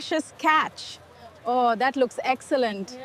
Precious catch. Oh, that looks excellent.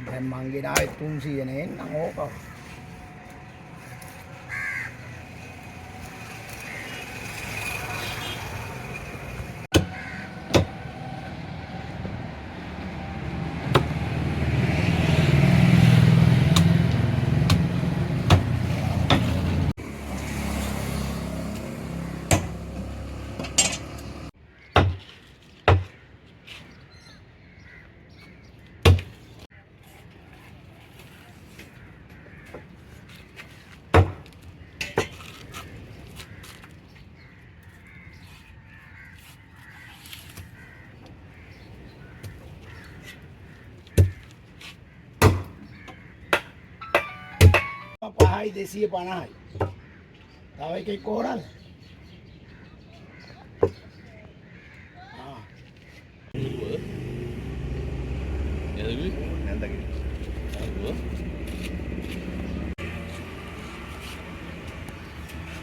දැන් මං ගෙනාවේ 300 නේ නම් ඕක පහයි 250යි. තව එකෙක් කොහොරද?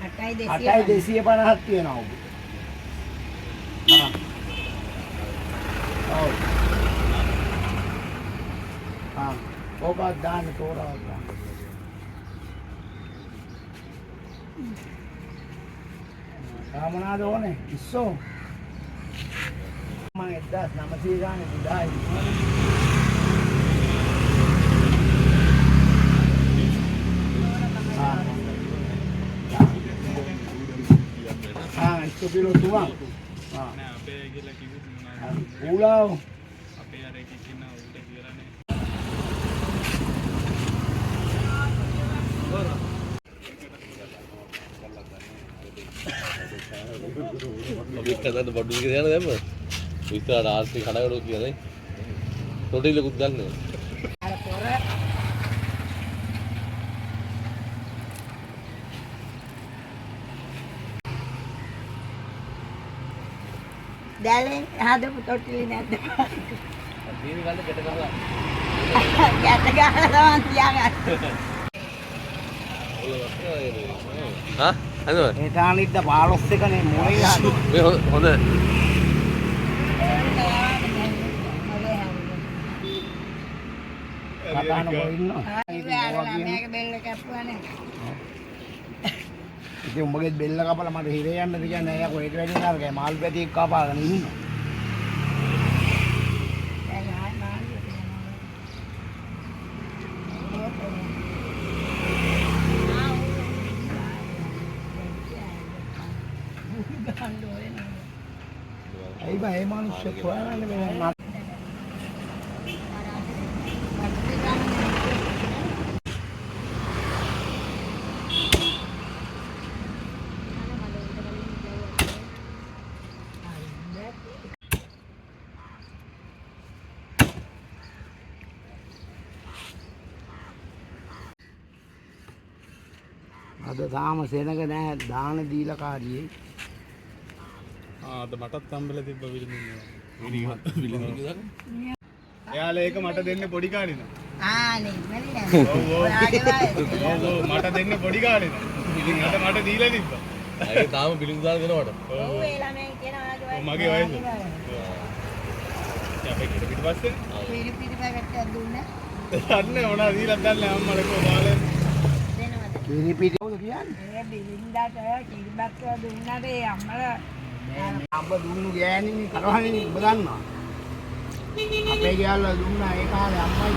අටයි 250ක් තියෙනවා ඔබ. ඔබ දාන්න තෝරා ගන්න. මොනවාද ඕනේ? ඉස්සෝ මම 1900 ගානේ බුදායි. ඉස්සෝ කිලෝ 3ක්. නෑ අපේ ගිහලා කිව්වොත් මොනවාද? ඌලාව අපේ අර එකෙක් ඉන්නා ඌට කියලා නේ. අපි කතාද බඩු දෙක යන දැම්ම විස්තරට ආර්ථි කඩකඩෝ කියන්නේ තොටිලකුත් ගන්න අර පොර දැලෙන් හදපු තොටිලි නැද්ද? දීවි ගන්න ගැට ගහලා ගැට ගහලා තමයි තියාගන්න. හා අනෝ ඒ තානිද්ද 15 එකනේ මොලේ හදු. මේ හොඳ කතාන මොින්නවා. මේක බෙල්ල කැපුවානේ. ඉතින් උඹගේ බෙල්ල කපලා මට හිරේ යන්නද කියන්නේ අයියා කොහෙට වැඩි නරකයි මාල් පැටියෙක් කපාගෙන ඉන්නවා. දැන් ආයි මාළු ඇයි බා මේ මිනිස්සු හොයන්නේ මේ අද තාම සෙනග නැහැ දාන දීලා කාරියේ අද මටත් හම්බෙලා තිබ්බ විලිමි. එයාලා ඒක මට දෙන්න පොඩි කාලේ නේ. ආනේ මැලි නෑ. ඔව් මට දෙන්න පොඩි කාලේ නේ. ඉතින් අද මට දීලා තිබ්බා. අය තාම පිළිඳු දාලා දෙනවට ඔව් ඒ ළමයි කියනවා මගේ වයස. අපේ පිටිපස්සේ පිරිපැකට්ටයක් දුන්නා. අන්නේ මොනවා දීලා දැල්ලා අම්මලා කො බාලේ. දෙනවද? පිරිපිටි කවුද කියන්නේ? ඒ බිලින්දාට කිරිබත්ව දුන්නාට ඒ අම්මලා අඹ දුන්නු ගෑණිනි කරවන්නේ ඔබ දන්නවා. අපේ ගෑල්ලා දුන්නා ඒ කාලේ අම්මයි.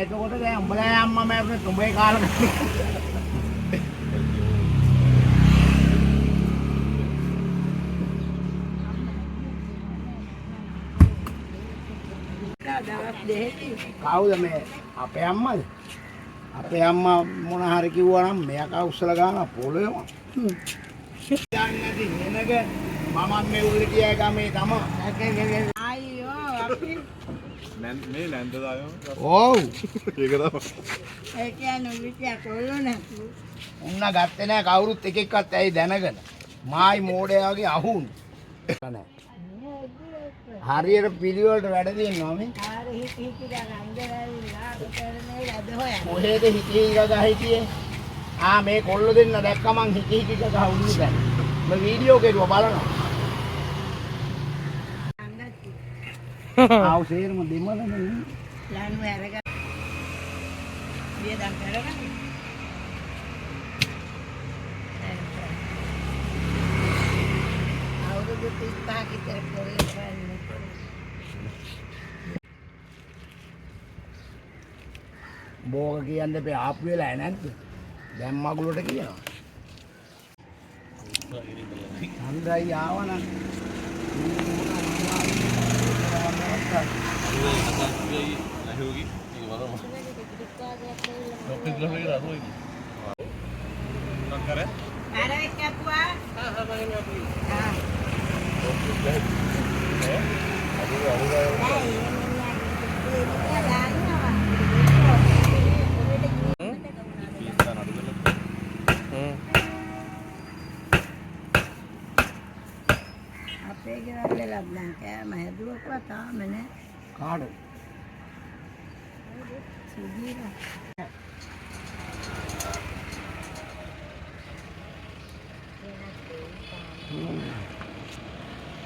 එතකොට දැන් උඹලා අම්මා මෑරුනේ උඹේ කාලේ දෙහෙටි. කවුද මේ අපේ අම්මද? අපේ අම්මා මොන හරි කිව්වා නම් මෙයා උස්සලා ගන්නවා පොළොවේම. යන්නේ නැති නේනක මම මේ උඩ ගියා ගමේ තම. අයියෝ අපි මේ නැන්ද දායෝ. ඔව්. ඒක තමයි. ඒ කියන්නේ විදිය කොල්ලෝ නැතු. උන්න ගත්තේ නැහැ කවුරුත් එක එක්කත් ඇයි දැනගෙන. මායි මෝඩයා වගේ අහුන්. හරියට පිළිවෙලට වැඩ දිනනවා මේ. ආර හිටි ගංගරවිලා කොතරනේ රද හොයන. කොහෙද හිටි ගගා හිටියේ? මේ කොල්ල දෙන්න දැක්ක මං හිටි ගගා උන්නේ දැන්. මම වීඩියෝ කෙරුවා බලනවා. ආව සේරම දෙමළනේ. ලනු අරග. වියදම් කරගන්න. අවුරුදු 30ක් විතර කරේ. බෝග කියන්න එපේ ආපු වෙලා නැද්ද? දැන් මගුලට කියනවා. හන්දයි ආවනම් අර එක්ක අපුවා. අපේ ගෙවල් වල ලබ්ලා කෑම හැදුවකවා තාම නෑ. කාඩ සුදීලා.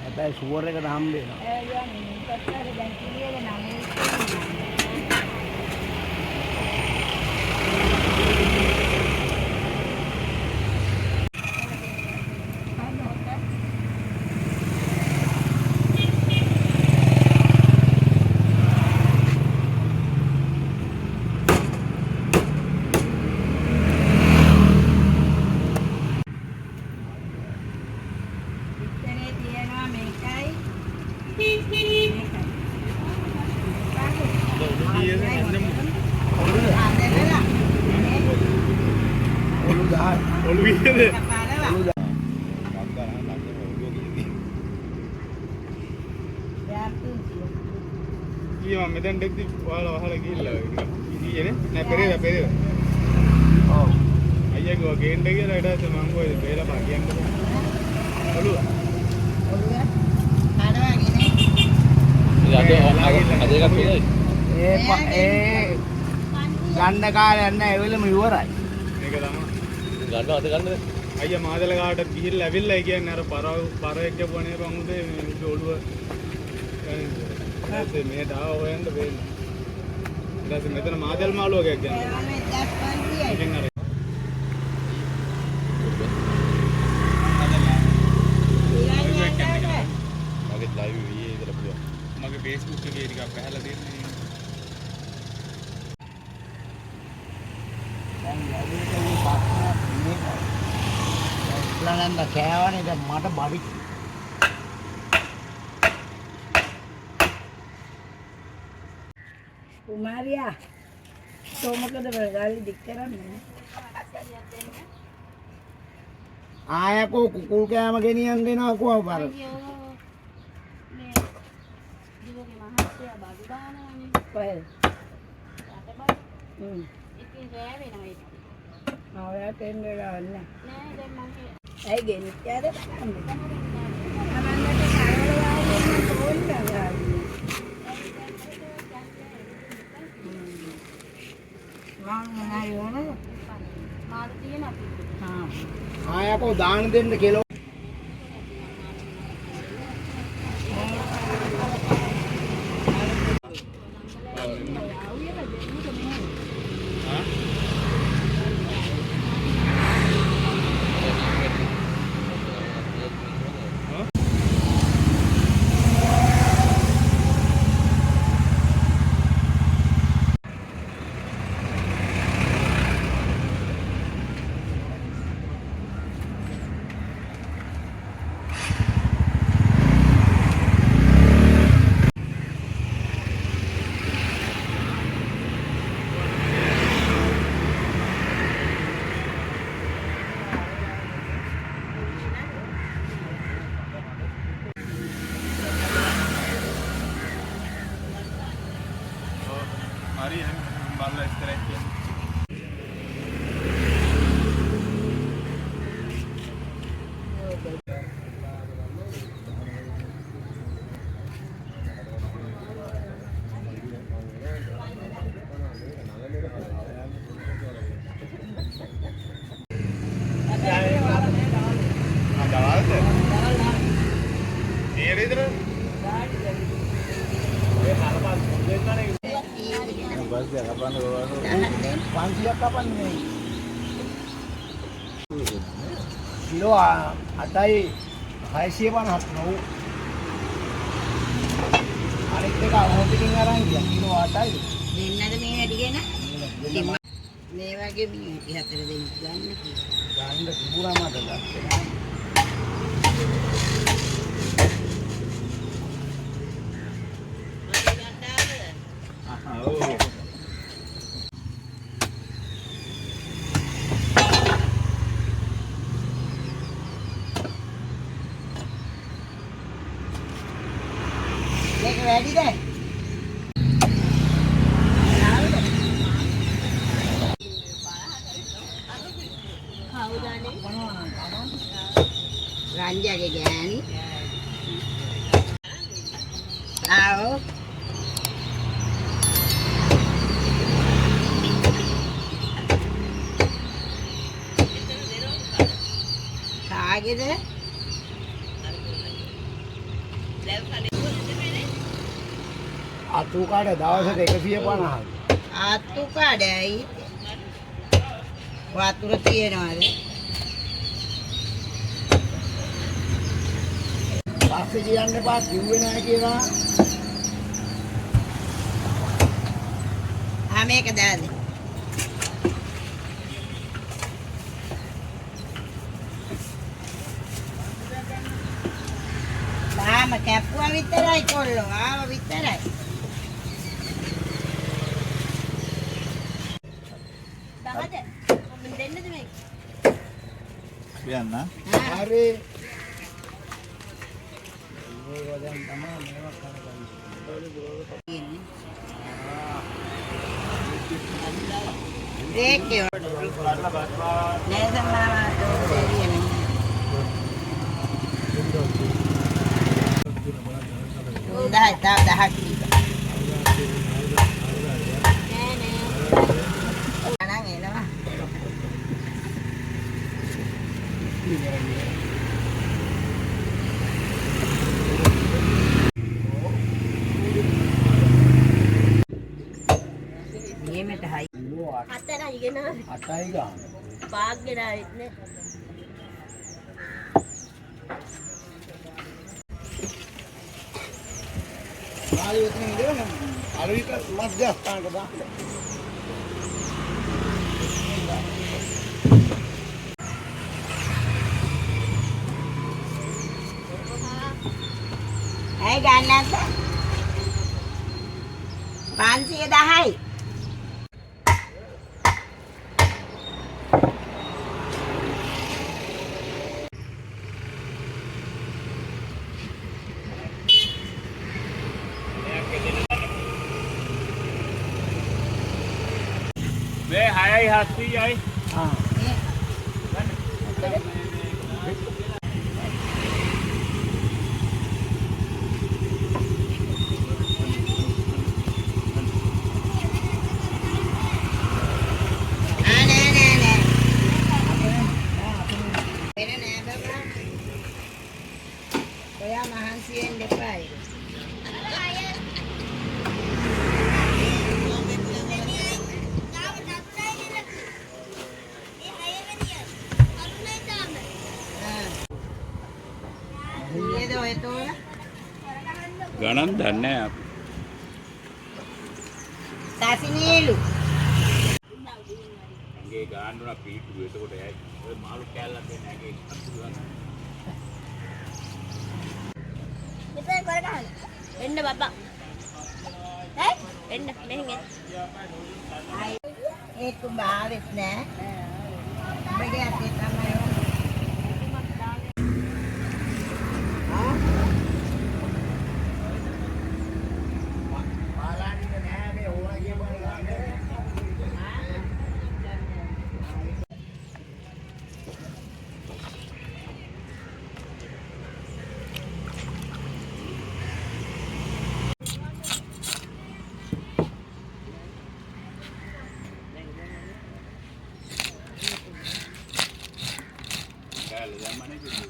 හැබැයි සුවර් එකට හම්බ වෙනවා. ඒ යන්නේ කොච්චර දැන් කිරියද නම් ඔළුවේ ඊම මෙතෙන් දෙක්දි ඔයාලා වහලා ගිහිල්ලා ඉතියේ නේ පෙරේද ඔව් අයියෝ ගේන්න කියලා ඊට පස්සේ මං කොහෙද බේලා බා කියන්නේ ඔළුව අද එකක් තියෙයි. ඒ ගන්න කාලයක් නැහැ ඒ වෙලෙම ඉවරයි. මේක තමයි ගන්න අද ගන්නද? අයියා මාදල ගාවට ගිහිල්ලා ඇවිල්ලා කියන්නේ අර පර එක්ක පොනේ පමුදේ මේ ඔළුව ඊට මේ දාව හොයන්න වෙන්නේ. ඊට පස්සේ මෙතන මාදල් මාළුවකයක් ගන්න. ඉතින් අර මගේ ලයිව් වියේ ඉතල පුළුවන්. මගේ Facebook එකේ ටිකක් පැහැලා තියෙනවා. දැන් ලැබෙන්නේ පාස්නා මේක. ප්ලෑන් එක කෑවනේ දැන් මට බඩි. කුමාරියා කොමකද වෙලාලි දික් කරන්නේ? ආයකෝ කුකුල් කෑම ගෙනියන් දෙනවා කොහොම බර. කොහෙද? ඔයා තෙන්දර ගන්න. ඇයි ගෙනිච්චාද? අමන්නට කරවල වාගේ ෆෝන් කරලා. ආයකෝ දාන දෙන්න කෙලෝ. කිලෝ 8යි 650ක් නෝ. අනිත් එක අහෝටිකින් අරන් ගියා. කිලෝ 8යි. දෙන්නද මේ වැඩිගෙන? මේ වගේ මේ හතර දෙනෙක් ගන්න කියලා. ගන්න තිබුණා මට දැක්කේ. මේක වැඩිද? රංජගේ ගෑණි. ආවෝ. කාගේද? අතු කාඩ දවසට 150යි. ආත්තු කඩයි. වතුර තියනවාද? පස්සේ කියන්න එපා කිව්වේ නැහැ කියලා. මේක දාන්න. තාම කැපුවා විතරයි කොල්ලෝ. ආව විතරයි. දෙන්නද මේක? කියන්න. හරි. මේක දැන් තමයි මේවා කරගන්නේ. देखिए नेसन मामा तो एरिया में dah tak dah hati anak ni lah ये में तो है කිලෝ 8යි ගෙන 8යි ගන්න. පාක් ගෙනාවෙත් නේ ආයෙ එතන ඉඳලා අලවිත මධ්‍යස්ථානක දාන්න. ඇයි ගන්න නැද්ද 510යි මේ 6යි 700යි. ආ. ඔයා මහන්සි වෙන්න එපා. නේද ඔය තෝර? ගණන් දන්නේ නැහැ අපි. සාසිනීලු. ඇඟේ ගාන්න උනා පීටු. එතකොට ඇයි ඔය මාළු කෑල්ලක් දෙන්න ඇඟේ අතුරු ගන්න. මෙතන කර ගන්න. එන්න බබා. හේ? එන්න මෙහෙන් එන්න. ඒක බාවෙත් නෑ. බඩේ අතේ තමයි. ඔව්.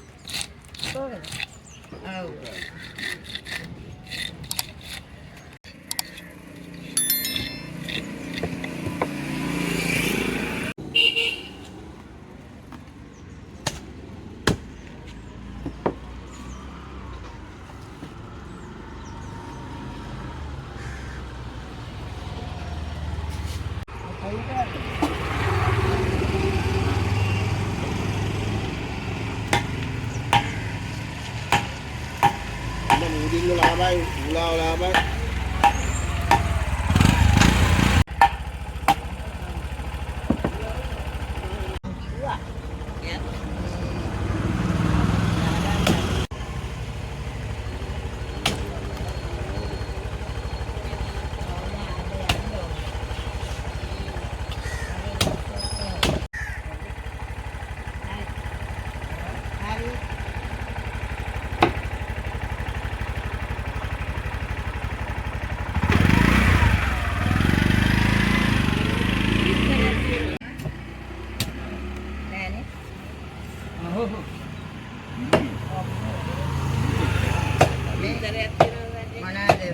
මුදිල්ල ලාභයි උලාව ලාභයි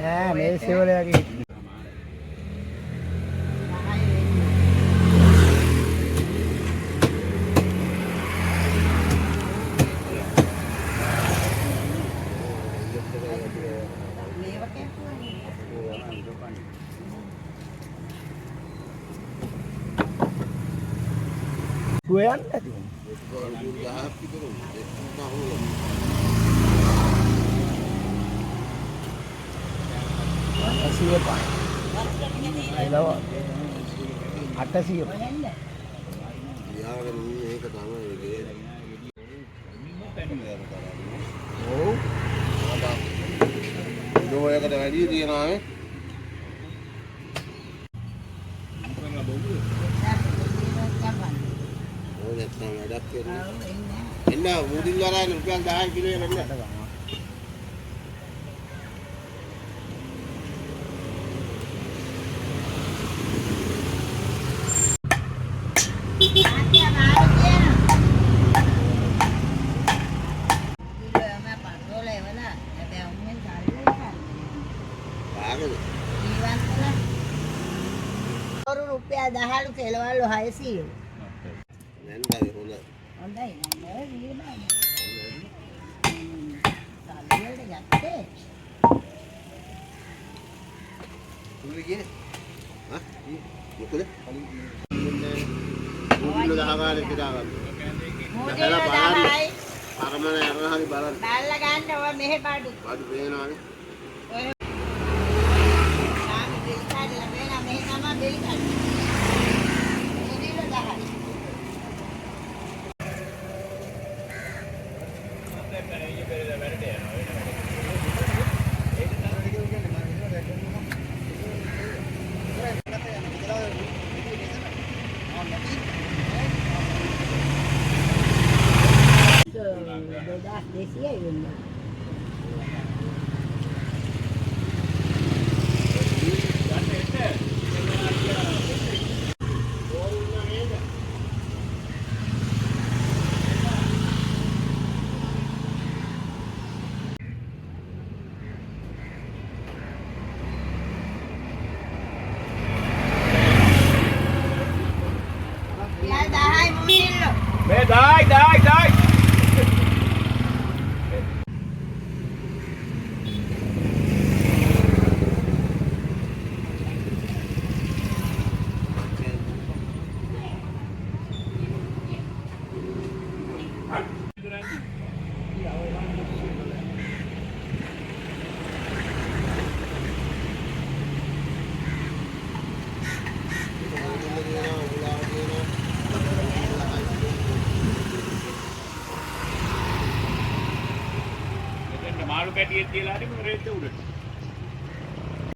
නෑ මේ සේවලයාගේ දෝයකට වැඩි තියනවා නේ. ඔය නැත්නම් වැඩක් කරන්නේ. එන්න මුදින් වරාන රුපියල් 10 කිලෝ එකක් නේ. රුපියල් 10 කෙලවලු 600. නැන්දයි හොඳ. හොඳයි නේද? වීමයි. සල්ලිවලට ගත්තේ. කුලිගේ. හා? මොකද? මුදිල්ල 10 ගානේ පිටාගන්න. මොදේල 10යි. පරමන යනවා හරි බලන්න. බල්ලා ගන්න ඔය මෙහෙ බඩු. බඩු පේනවානේ. ඔය සාමි බිල් කාඩලා මේනා මෙහෙ තමයි බිල් කාඩ්. මොදේල 10යි. මාළු කැටියෙක් තියලා හරි රේත් උඩට